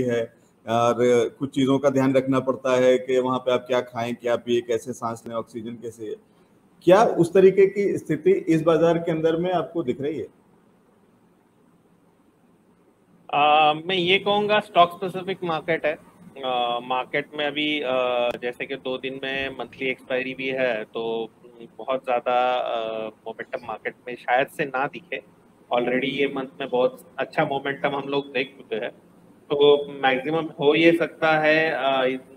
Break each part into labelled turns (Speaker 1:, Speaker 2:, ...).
Speaker 1: है और कुछ चीज़ों का ध्यान रखना पड़ता है कि वहाँ पे आप क्या खाएं, क्या पिए, कैसे सांस लें, ऑक्सीजन कैसे है। क्या उस तरीके की स्थिति इस बाजार के अंदर में आपको दिख रही है?
Speaker 2: मैं ये कहूँगा स्टॉक स्पेसिफिक मार्केट है। मार्केट में अभी जैसे कि 2 दिन में मंथली एक्सपायरी भी है, तो बहुत ज़्यादा मोमेंटम मार्केट में शायद से ना दिखे। ऑलरेडी ये मंथ में बहुत अच्छा मोमेंटम हम लोग देख चुके हैं, तो मैक्सिमम हो ये सकता है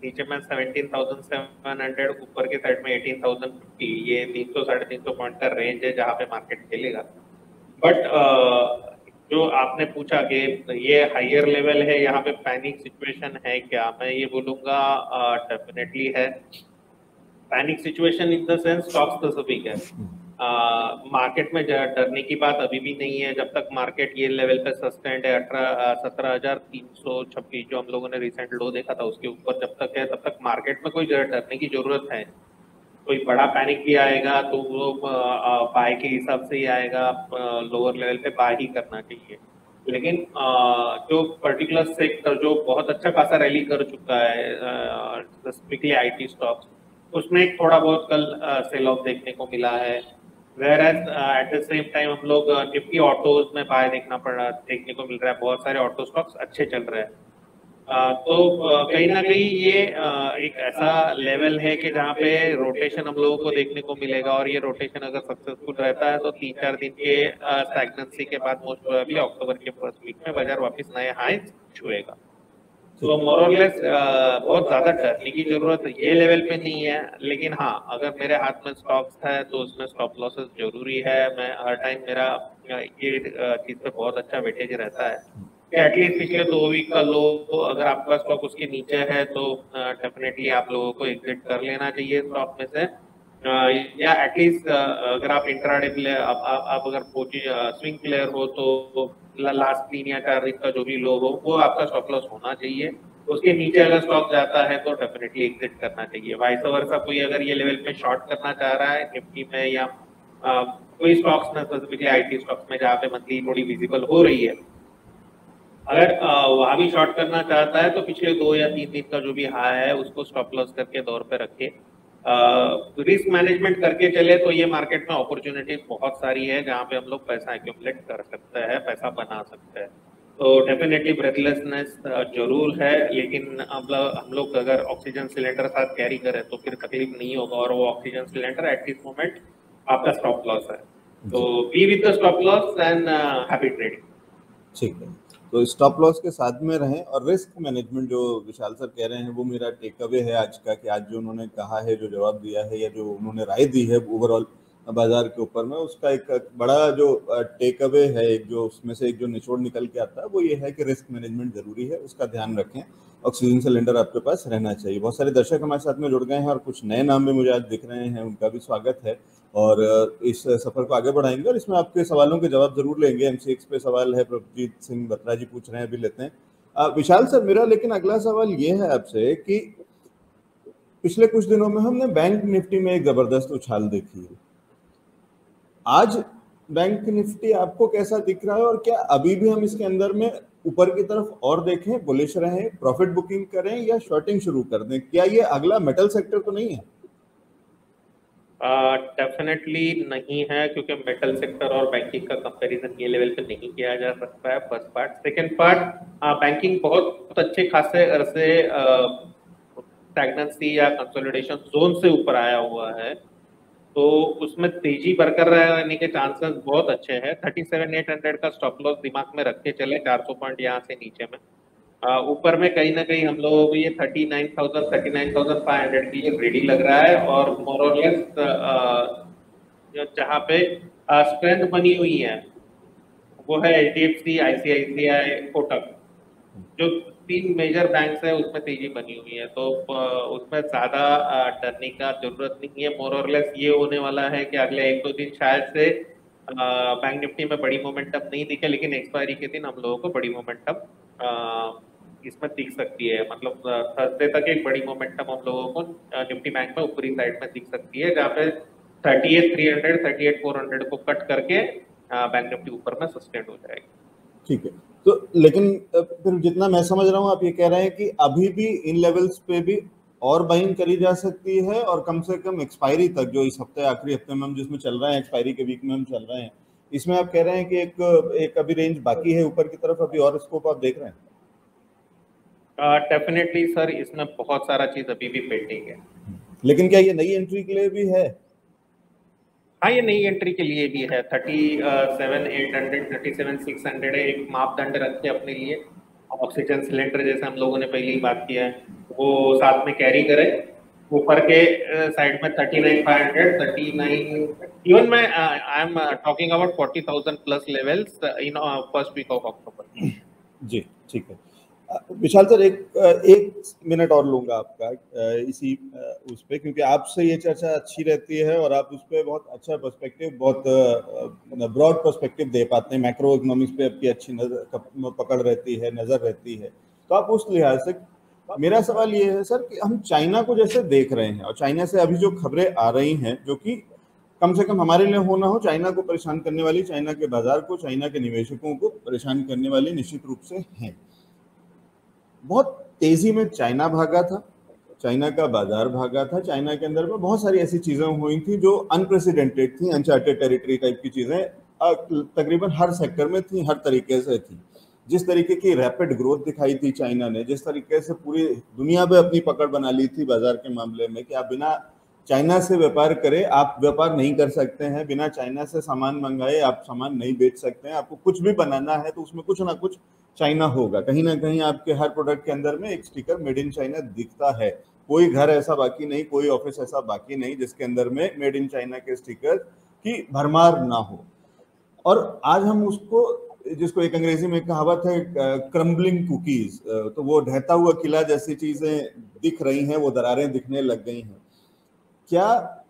Speaker 2: नीचे में 17,700, ऊपर के साइड में 18,050, ये 300 साढ़े 300 पॉइंट का रेंज है जहाँ पे मार्केट खेलेगा। बट जो आपने पूछा कि ये हायर लेवल है, यहाँ पे पैनिक सिचुएशन है क्या, मैं ये बोलूँगा डेफिनेटली है। Panic situation in the sense stock specific है। मार्केट में डरने की बात अभी भी नहीं है। जब तक मार्केट ये लेवल पे सस्टेंड है 17,326 जो हम लोगों ने रिसेंट लो देखा था उसके ऊपर जब तक है, तब तक मार्केट में कोई डरने की जरूरत है। कोई बड़ा पैनिक भी आएगा तो वो बाय के हिसाब से ही आएगा, लोअर लेवल पे बाय ही करना चाहिए। लेकिन जो पर्टिकुलर सेक्टर जो बहुत अच्छा खासा रैली कर चुका है, स्पेसिफिकली आईटी स्टॉक्स, उसमें एक थोड़ा बहुत कल सेल ऑफ देखने को मिला है। Where at the same time हम लोग निफ्टी ऑटोज में बाय देखने को मिल रहा है, बहुत सारे ऑटो स्टॉक्स अच्छे चल रहे हैं। तो कहीं ना कहीं ये एक ऐसा लेवल है कि जहाँ पे रोटेशन हम लोगों को देखने को मिलेगा, और ये रोटेशन अगर सक्सेसफुल रहता है तो 3-4 दिन के स्टैग्नेंसी के बाद मोस्ट प्रोबेबली अक्टूबर के फर्स्ट वीक में बाजार वापस नए हाई छुएगा। तो मोर और लेस बहुत ज्यादा डरने की जरूरत ये लेवल पे नहीं है। लेकिन हाँ, अगर मेरे हाथ में स्टॉक्स है तो उसमें स्टॉप लॉसेस जरूरी है। मैं हर टाइम मेरा ये चीज पे बहुत अच्छा वेटेज रहता है कि एटलीस्ट पिछले 2 वीक का लो अगर आपका स्टॉक उसके नीचे है तो डेफिनेटली आप लोगों को एग्जिट कर लेना चाहिए स्टॉक में से। या एटलीस्ट अगर आप इंट्राडे प्लेयर, आप अगर स्विंग प्लेयर हो तो लास्ट 3 या 4 वीक का जो भी लो हो वो आपका स्टॉप लॉस होना चाहिए। उसके नीचे अगर स्टॉक जाता है तो डेफिनेटली एग्जिट करना चाहिए। वाइस वर्सा कोई अगर ये लेवल पे शॉर्ट करना चाह रहा है निफ्टी में या कोई स्टॉक्स में, स्पेसिफिकली आईटी स्टॉक्स में जहाँ पे मंथली थोड़ी विजिबल हो रही है, अगर वहां भी शॉर्ट करना चाहता है तो पिछले 2 या 3 दिन का जो भी हाई है उसको स्टॉप लॉस करके दौर पे रखे, रिस्क मैनेजमेंट करके चले तो ये मार्केट में अपॉर्चुनिटीज बहुत सारी है जहाँ पे हम लोग पैसा एक्यूमुलेट कर सकते हैं, पैसा बना सकते हैं। तो डेफिनेटली ब्रेथलेसनेस जरूर है, लेकिन हम लोग अगर ऑक्सीजन सिलेंडर साथ कैरी करें तो फिर तकलीफ नहीं होगा, और वो oxygen cylinder eight this moment आपका स्टॉप लॉस है। तो be with the stop loss and happy trading.
Speaker 1: ठीक है, तो स्टॉप लॉस के साथ में रहें और रिस्क मैनेजमेंट जो विशाल सर कह रहे हैं वो मेरा टेक अवे है आज का, कि आज जो उन्होंने कहा है, जो जवाब दिया है या जो उन्होंने राय दी है ओवरऑल बाजार के ऊपर में, उसका एक बड़ा जो टेक अवे है, एक जो उसमें से एक जो निचोड़ निकल के आता है वो ये है कि रिस्क मैनेजमेंट जरूरी है, उसका ध्यान रखें, ऑक्सीजन सिलेंडर आपके पास रहना चाहिए। बहुत सारे दर्शक हमारे साथ में जुड़ गए हैं और कुछ नए नाम भी मुझे आज दिख रहे हैं, उनका भी स्वागत है और इस सफर को आगे बढ़ाएंगे और इसमें आपके सवालों के जवाब जरूर लेंगे। M6 पे सवाल है, प्रभजीत सिंह बत्रा जी पूछ रहे हैं, अभी लेते हैं। विशाल सर, मेरा लेकिन अगला सवाल ये है आपसे कि पिछले कुछ दिनों में हमने बैंक निफ्टी में एक जबरदस्त उछाल देखी है, आज बैंक निफ्टी आपको कैसा दिख रहा है और क्या अभी भी हम इसके अंदर में ऊपर की तरफ और देखें, बुलिश रहें, प्रॉफिट बुकिंग करें या शॉर्टिंग शुरू कर दें? क्या ये अगला मेटल सेक्टर तो नहीं है?
Speaker 2: डेफिनेटली नहीं है, क्योंकि मेटल सेक्टर और बैंकिंग का कंपैरिजन ये लेवल पे नहीं किया जा सकता है। First part. Second part, banking बहुत अच्छे खासे अरसे स्टैग्नेंसी या कंसोलिडेशन जोन से ऊपर आया हुआ है, तो उसमें तेजी बरकरार रहने के चांसेस बहुत अच्छे हैं। 37,800 का स्टॉप लॉस दिमाग में रख के चले, 400 पॉइंट यहाँ से नीचे में। ऊपर में कहीं ना कहीं हम लोगों को ये 39,000 39,500 के लिए रेडी लग रहा है, और मोर और लेस जहाँ पे स्ट्रेंथ बनी हुई है वो है HDFC, ICICI, कोटक, जो 3 मेजर बैंक्स है उसमें तेजी बनी हुई है। तो उसमें ज्यादा डरने का जरूरत नहीं है। मोर और लेस ये होने वाला है कि अगले 1-2 दिन शायद से बैंक निफ्टी में बड़ी मोमेंटम नहीं दिखे, लेकिन एक्सपायरी के दिन हम लोगों को बड़ी मोमेंटम इसमें दिख सकती है। मतलब थर्सडे तक एक बड़ी मोमेंटम हम लोगों को निफ्टी बैंक में ऊपरी साइड में दिख सकती है, जहाँ पे 38,300 38,400 को कट करके बैंक निफ्टी ऊपर में सस्टेन हो जाएगी।
Speaker 1: ठीक है। तो लेकिन फिर जितना मैं समझ रहा हूँ आप ये कह रहे हैं कि अभी भी इन लेवल्स पे भी और बाइंग करी जा सकती है, और कम से कम एक्सपायरी तक, जो इस हफ्ते आखिरी हफ्ते में हम जिसमें चल रहे हैं, एक्सपायरी के वीक में हम चल रहे हैं, इसमें आप कह रहे हैं कि एक अभी रेंज बाकी है ऊपर की तरफ, अभी और स्कोप आप देख रहे हैं?
Speaker 2: डेफिनेटली सर, इसमें बहुत सारा चीज अभी भी पेंडिंग है।
Speaker 1: लेकिन क्या ये नई एंट्री के लिए भी है?
Speaker 2: हाँ, ये नई एंट्री के लिए भी है। 37,800 37,600 है, एक मापदंड रखे अपने लिए। ऑक्सीजन सिलेंडर जैसे हम लोगों ने पहले ही बात किया है, वो साथ में कैरी करे। ऊपर के साइड में 39,500 39, इवन मैं I am talking about 40,000 plus levels in first week of October.
Speaker 1: जी ठीक है। विशाल सर, एक मिनट और लूंगा आपका इसी उस पे, क्योंकि आपसे ये चर्चा अच्छी रहती है और आप उस पर बहुत अच्छा पर्सपेक्टिव, बहुत ब्रॉड पर्सपेक्टिव दे पाते हैं। मैक्रो इकोनॉमिक्स पे आपकी अच्छी पकड़ रहती है, नजर रहती है। तो आप उस लिहाज से, मेरा सवाल ये है सर कि हम चाइना को जैसे देख रहे हैं, और चाइना से अभी जो खबरें आ रही हैं, जो कि कम से कम हमारे लिए हो ना हो, चाइना को परेशान करने वाली, चाइना के बाजार को, चाइना के निवेशकों को परेशान करने वाली निश्चित रूप से हैं। बहुत तेजी में चाइना भागा था, चाइना का बाजार भागा था, चाइना के अंदर में बहुत सारी ऐसी चीजें हुई थी जो अनप्रेसिडेंटेड थी, अनचार्टेड टेरिटरी टाइप की चीजें तकरीबन हर सेक्टर में थी, हर तरीके से थी। जिस तरीके की रैपिड ग्रोथ दिखाई थी चाइना ने, जिस तरीके से पूरी दुनिया पे अपनी पकड़ बना ली थी बाजार के मामले में, कि आप बिना चाइना से व्यापार करें आप व्यापार नहीं कर सकते हैं, बिना चाइना से सामान मंगाए आप सामान नहीं बेच सकते हैं, आपको कुछ भी बनाना है तो उसमें कुछ ना कुछ चाइना होगा। कहीं ना कहीं आपके हर प्रोडक्ट के अंदर में एक स्टिकर मेड इन चाइना दिखता है। कोई घर ऐसा बाकी नहीं, कोई ऑफिस ऐसा बाकी नहीं जिसके अंदर में मेड इन चाइना के स्टिकर की भरमार ना हो। और आज हम उसको, जिसको एक अंग्रेजी में कहावत है क्रम्बलिंग कुकीज, तो वो ढहता हुआ किला जैसी चीजें दिख रही हैं, वो दरारें दिखने लग गई हैं। क्या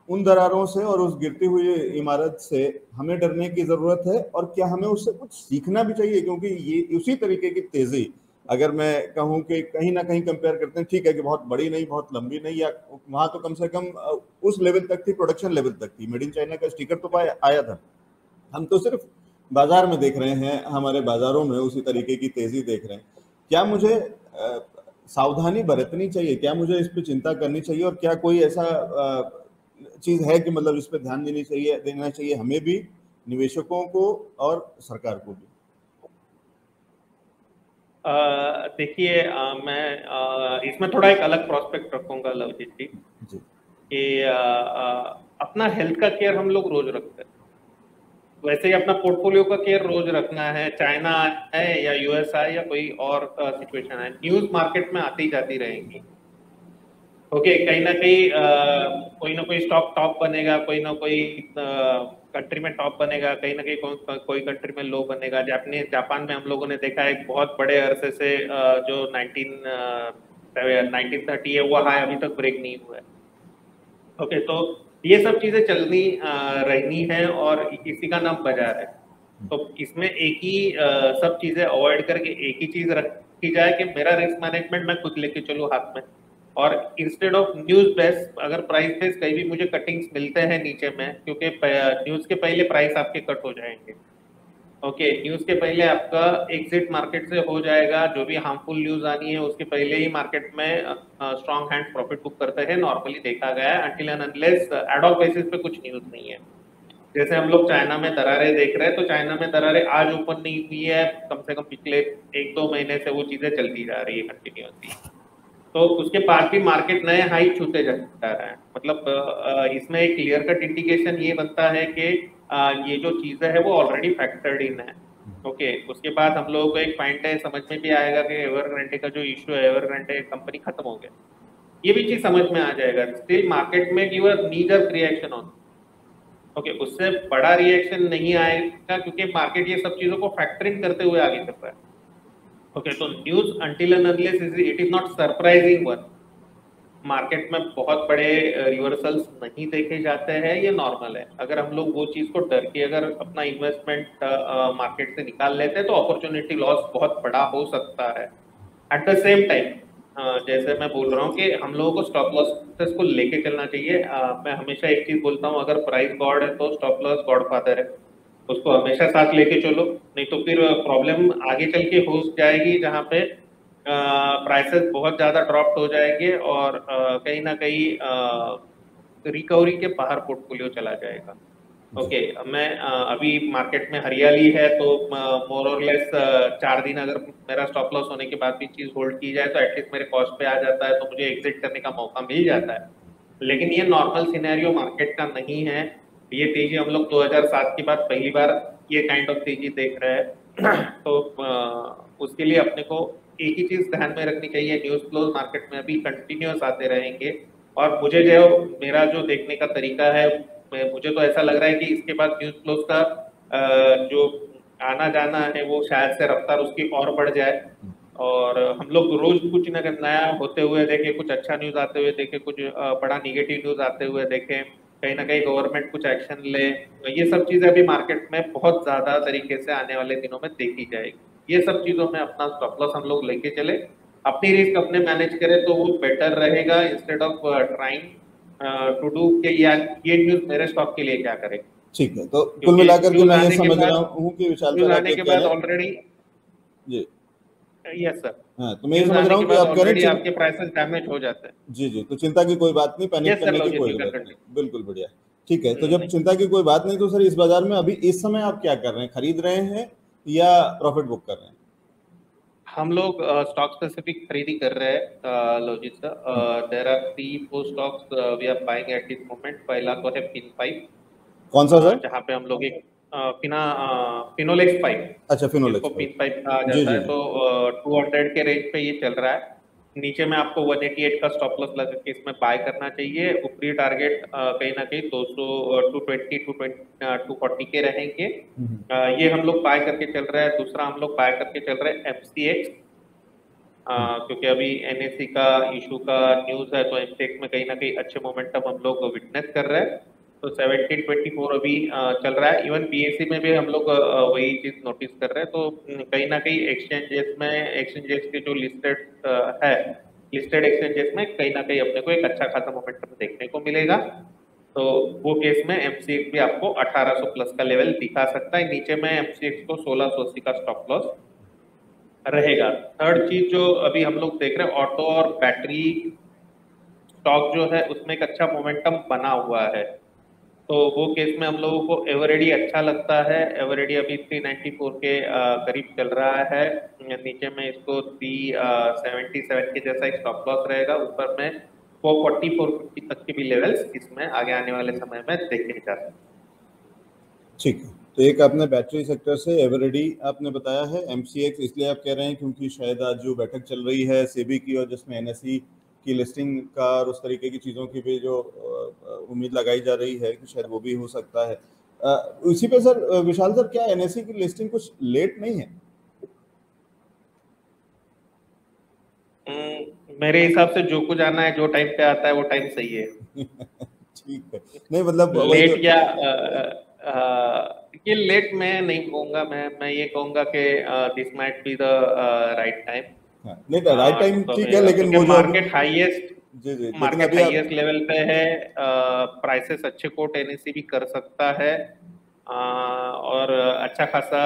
Speaker 1: उन दरारों से और उस गिरती हुई इमारत से हमें डरने की जरूरत है, और क्या हमें उससे कुछ सीखना भी चाहिए? क्योंकि ये उसी तरीके की तेजी, अगर मैं कहूं कि कहीं ना कहीं कंपेयर करते हैं, ठीक है कि बहुत बड़ी नहीं, बहुत लंबी नहीं, या वहां तो कम से कम उस लेवल तक थी, प्रोडक्शन लेवल तक थी, मेड इन चाइना का स्टिकर तो आया था। हम तो सिर्फ बाजार में देख रहे हैं, हमारे बाजारों में उसी तरीके की तेजी देख रहे हैं। क्या मुझे सावधानी बरतनी चाहिए? क्या मुझे इस पे चिंता करनी चाहिए? और क्या कोई ऐसा चीज है कि मतलब इस पे ध्यान देना चाहिए हमें भी, निवेशकों को और सरकार को भी?
Speaker 2: देखिए, मैं इसमें थोड़ा एक अलग प्रोस्पेक्ट रखूंगा लवजीत जी, कि अपना हेल्थ का केयर हम लोग रोज रखते हैं, वैसे ही अपना पोर्टफोलियो का केयर रोज रखना है। चाइना है या यूएस है या कोई और सिचुएशन है, न्यूज मार्केट में आती जाती रहेंगी। ओके, कहीं कोई ना कोई स्टॉक टॉप बनेगा, कोई ना कोई कंट्री में टॉप बनेगा, कहीं ना कहीं कोई कंट्री में लो बनेगा। जापान में हम लोगों ने देखा है बहुत बड़े अरसे से जो 1930 है वो हाई अभी तक ब्रेक नहीं हुआ है। ओके, तो ये सब चीजें चलनी रहनी है, और इसी का नाम बाजार है। तो इसमें एक ही सब चीजें अवॉइड करके एक ही चीज रखी जाए कि मेरा रिस्क मैनेजमेंट मैं खुद लेके चलूँ हाथ में, और इंस्टेड ऑफ न्यूज बेस, अगर प्राइस बेस कहीं भी मुझे कटिंग्स मिलते हैं नीचे में, क्योंकि न्यूज के पहले प्राइस आपके कट हो जाएंगे। ओके, न्यूज के पहले आपका एग्जिट मार्केट से हो जाएगा, जो भी हार्मफुल न्यूज आनी है उसके पहले ही मार्केट में स्ट्रॉन्ग हैंड प्रॉफिट बुक करते हैं, नॉर्मली देखा गया है, until and unless ad hoc basis पे कुछ न्यूज नहीं है। जैसे हम लोग चाइना में दरारें देख रहे हैं, तो चाइना में दरारें आज ओपन नहीं हुई है, कम से कम पिछले 1-2 महीने से वो चीजें चलती जा रही है कंटिन्यूसली। तो उसके बाद भी मार्केट नए हाई छूते जा रहा है। मतलब इसमें एक क्लियर कट इंडिकेशन ये बनता है कि ये जो चीजें है वो ऑलरेडी फैक्टर्ड इन है। ओके, उसके बाद हम लोगों को एक पॉइंट है, समझ में भी आएगा कि एवरग्रांडे का जो इश्यू है, एवरग्रांडे कंपनी खत्म हो गया, ये भी चीज समझ में आ जाएगा। स्टिल मार्केट में give knee jerk reaction on, okay, उससे बड़ा रिएक्शन नहीं आएगा, क्योंकि मार्केट ये सब चीजों को फैक्टरिंग करते हुए आगे चल रहा है। ओके, तो news until and unless it is not surprising one, market में बहुत बड़े रिवर्सल्स नहीं देखे जाते हैं, ये नॉर्मल है। अगर हम लोग वो चीज को डर के अगर अपना इन्वेस्टमेंट मार्केट से निकाल लेते हैं तो अपॉर्चुनिटी लॉस बहुत बड़ा हो सकता है। एट द सेम टाइम जैसे मैं बोल रहा हूँ कि हम लोगों को स्टॉप लॉसेस को लेके चलना चाहिए। मैं हमेशा एक चीज बोलता हूँ, अगर प्राइस गॉड है तो स्टॉप लॉस गॉड फादर है। उसको हमेशा साथ लेके चलो, नहीं तो फिर प्रॉब्लम आगे चल के हो जाएगी जहाँ पे प्राइसेस बहुत ज्यादा ड्रॉप हो जाएंगे और कहीं ना कहीं रिकवरी के बाहर पोर्टफोलियो चला जाएगा। ओके, मैं अभी मार्केट में हरियाली है तो मोर और लेस 4 दिन अगर मेरा स्टॉप लॉस होने के बाद भी चीज होल्ड की जाए तो एटलीस्ट मेरे कॉस्ट पे आ जाता है, तो मुझे एग्जिट करने का मौका मिल जाता है। लेकिन ये नॉर्मल सिनेरियो मार्केट का नहीं है। ये तेजी हम लोग 2007 के बाद पहली बार ये काइंड ऑफ तेजी देख रहे हैं। तो उसके लिए अपने को एक ही चीज ध्यान में रखनी चाहिए, न्यूज फ्लोज मार्केट में अभी कंटिन्यूअस आते रहेंगे। और मुझे जो मेरा जो देखने का तरीका है, मुझे तो ऐसा लग रहा है कि इसके बाद न्यूज फ्लोज का जो आना जाना है वो शायद से रफ्तार उसकी और बढ़ जाए, और हम लोग रोज कुछ न कुछ नया होते हुए देखें, कुछ अच्छा न्यूज आते हुए देखें, कुछ बड़ा निगेटिव न्यूज आते हुए देखें, कहीं ना कहीं गवर्नमेंट कुछ एक्शन ले। ये सब चीजें अभी मार्केट में बहुत ज्यादा तरीके से आने वाले दिनों में देखी जाएगी। ये सब चीजों में अपना स्टॉप लॉस हम लोग लेके चले, अपनी रिस्क अपने मैनेज करें तो वो बेटर रहेगा, instead of trying to do के यार ये न्यूज मेरे स्टॉक के लिए क्या करेगा।
Speaker 1: ठीक है, तो कुल मिलाकर के मैं ये समझ रहा हूँ कि विशाल
Speaker 2: न्यूज
Speaker 1: सर आप
Speaker 2: आने
Speaker 1: ये
Speaker 2: के
Speaker 1: कह
Speaker 2: बाद
Speaker 1: रहे हैं।
Speaker 2: ऑलरेडी,
Speaker 1: जी
Speaker 2: यस सर,
Speaker 1: हाँ, तो मैं ये
Speaker 2: न्यूज
Speaker 1: समझ
Speaker 2: आने
Speaker 1: रहा
Speaker 2: के
Speaker 1: हूँ कि
Speaker 2: बाद
Speaker 1: आप कह रहे
Speaker 2: ऑलरेडी
Speaker 1: हैं
Speaker 2: आपके प्राइसेस डैमेज हो जाते हैं।
Speaker 1: जी जी, तो चिंता की कोई बात नहीं, पैनिक
Speaker 2: यस सर,
Speaker 1: करने की
Speaker 2: लॉजिक
Speaker 1: कोई
Speaker 2: यू कैन
Speaker 1: जरूरत नहीं,
Speaker 2: कंटिन्यू।
Speaker 1: बिल्कुल बढ़िया। ठीक है, तो जब
Speaker 2: नहीं,
Speaker 1: चिंता की कोई बात नहीं, तो सर इस बाजार में अभी इस समय आप क्या कर रहे हैं, खरीद रहे हैं या प्रॉफिट बुक कर रहे हैं?
Speaker 2: हम लोग स्टॉक स्पेसिफिक खरीदी कर रहे हैं logic sir. There are 3-4 stocks we are buying at this moment. पहला तो है पिन 5,
Speaker 1: कौन सा सर?
Speaker 2: जहाँ पे हम लोग एक फिनोलेक्स 5,
Speaker 1: अच्छा, फिनोलेक्स
Speaker 2: जिसको
Speaker 1: फाइव।
Speaker 2: पिन 5 कहा
Speaker 1: जी
Speaker 2: जाता
Speaker 1: जी
Speaker 2: है,
Speaker 1: जी।
Speaker 2: तो 200 के रेंज पे ये चल रहा है। नीचे में आपको 188 का स्टॉप लॉस लगा के इसमें बाय करना चाहिए। ऊपरी टारगेट कहीं ना कहीं 200, 220, 240 के रहेंगे। ये हम लोग बाय करके चल रहे हैं। दूसरा हम लोग बाय करके चल रहे हैं एफसीएक्स, क्योंकि अभी एनएससी का इशू का न्यूज है, तो एमसीएक्स में कहीं ना कहीं अच्छे मोमेंटम हम लोग विटनेस कर रहे हैं। तो 1724 अभी चल रहा है। इवन बीएससी में भी हम लोग वही चीज नोटिस कर रहे हैं। तो कहीं ना कहीं एक्सचेंजेस के जो लिस्टेड है, लिस्टेड एक्सचेंजेस में कहीं ना कहीं अपने को एक अच्छा खासा मोमेंटम देखने को मिलेगा। तो वो केस में एमसीएक्स भी आपको 1800 प्लस का लेवल दिखा सकता है। नीचे में एमसीएक्स को 1680 का स्टॉप लॉस रहेगा। थर्ड चीज जो अभी हम लोग देख रहे हैं, ऑटो और बैटरी स्टॉक जो है उसमें एक अच्छा मोमेंटम बना हुआ है। तो वो केस में हम लोगों को एवरेडी अच्छा लगता है। एवरेडी अभी 394 के करीब चल रहा है। नीचे में इसको 377 के जैसा एक स्टॉप लॉस रहेगा। ऊपर में 440, 450 तक के भी लेवल्स इसमें आगे आने वाले समय में देखे जा सकते हैं।
Speaker 1: ठीक है, तो एक आपने बैटरी सेक्टर से एवरेडी आपने बताया है, एमसीएक्स इसलिए आप कह रहे हैं क्योंकि शायद आज जो बैठक चल रही है सेबी की, और जिसमें एनएसई की लिस्टिंग का और उस तरीके की चीज़ों की भी जो उम्मीद लगाई जा रही है कि शायद वो भी हो सकता है। इसी पे सर विशाल सर, क्या एनएसई की लिस्टिंग कुछ लेट नहीं है?
Speaker 2: मेरे हिसाब से जो कुछ आना है, जो टाइम पे आता है वो टाइम सही है।
Speaker 1: ठीक है, नहीं मतलब वही
Speaker 2: लेट
Speaker 1: जो
Speaker 2: या ये लेट मैं नहीं कहूंगा। मैं ये कहूंगा कि this might be the right time.
Speaker 1: हाँ, नहीं राइट टाइम ठीक है, लेकिन
Speaker 2: क्योंकि
Speaker 1: वो जो
Speaker 2: मार्केट हाईएस्ट,
Speaker 1: जी जी, लेकिन
Speaker 2: मार्केट
Speaker 1: अभी आप
Speaker 2: हाईएस्ट लेवल पे है। प्राइसेस अच्छे कोट एनएससी भी कर सकता है, और अच्छा खासा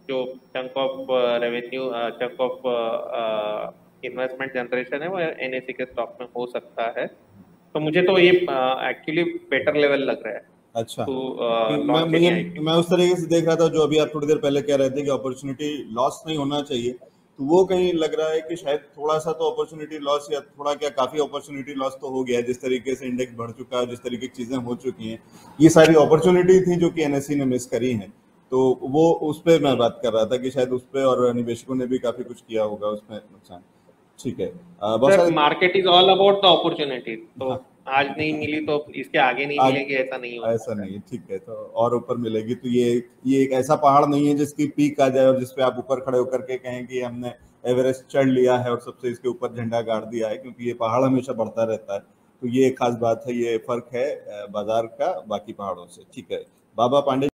Speaker 2: जो chunk of revenue, chunk of investment generation है वो एनएससी के स्टॉक में हो सकता है। तो मुझे तो ये एक्चुअली बेटर लेवल लग रहा है
Speaker 1: अच्छा,
Speaker 2: टू
Speaker 1: मैं
Speaker 2: लॉन्च
Speaker 1: मुझे
Speaker 2: एनी आईपीओ।
Speaker 1: मैं उस तरीके से देख रहा था जो अभी आप थोड़ी देर पहले कह रहे थे कि अपॉर्चुनिटी लॉस नहीं होना चाहिए, तो वो कहीं लग रहा है कि शायद थोड़ा सा तो अपॉर्चुनिटी लॉस, या थोड़ा क्या काफी अपॉर्चुनिटी लॉस तो हो गया है। जिस तरीके से इंडेक्स बढ़ चुका है, जिस तरीके की चीजें हो चुकी हैं, ये सारी अपॉर्चुनिटी थी जो कि एनएससी ने मिस करी हैं। तो वो उस पर मैं बात कर रहा था कि शायद उस पर और निवेशकों ने भी काफी कुछ किया होगा उसमें नुकसान। ठीक है, बहुत
Speaker 2: सर
Speaker 1: सारे
Speaker 2: market is all about the opportunity. तो
Speaker 1: हाँ,
Speaker 2: आज नहीं मिली तो इसके आगे नहीं
Speaker 1: आज
Speaker 2: मिलेगी, ऐसा नहीं हो
Speaker 1: ऐसा
Speaker 2: सकता है।
Speaker 1: नहीं है, ठीक है, तो और ऊपर मिलेगी। तो ये एक ऐसा पहाड़ नहीं है जिसकी पीक आ जाए और जिसपे आप ऊपर खड़े होकर के कहें कि हमने एवरेस्ट चढ़ लिया है और सबसे इसके ऊपर झंडा गाड़ दिया है, क्योंकि ये पहाड़ हमेशा बढ़ता रहता है। तो ये एक खास बात है, ये फर्क है बाजार का बाकी पहाड़ों से। ठीक है, बाबा पांडे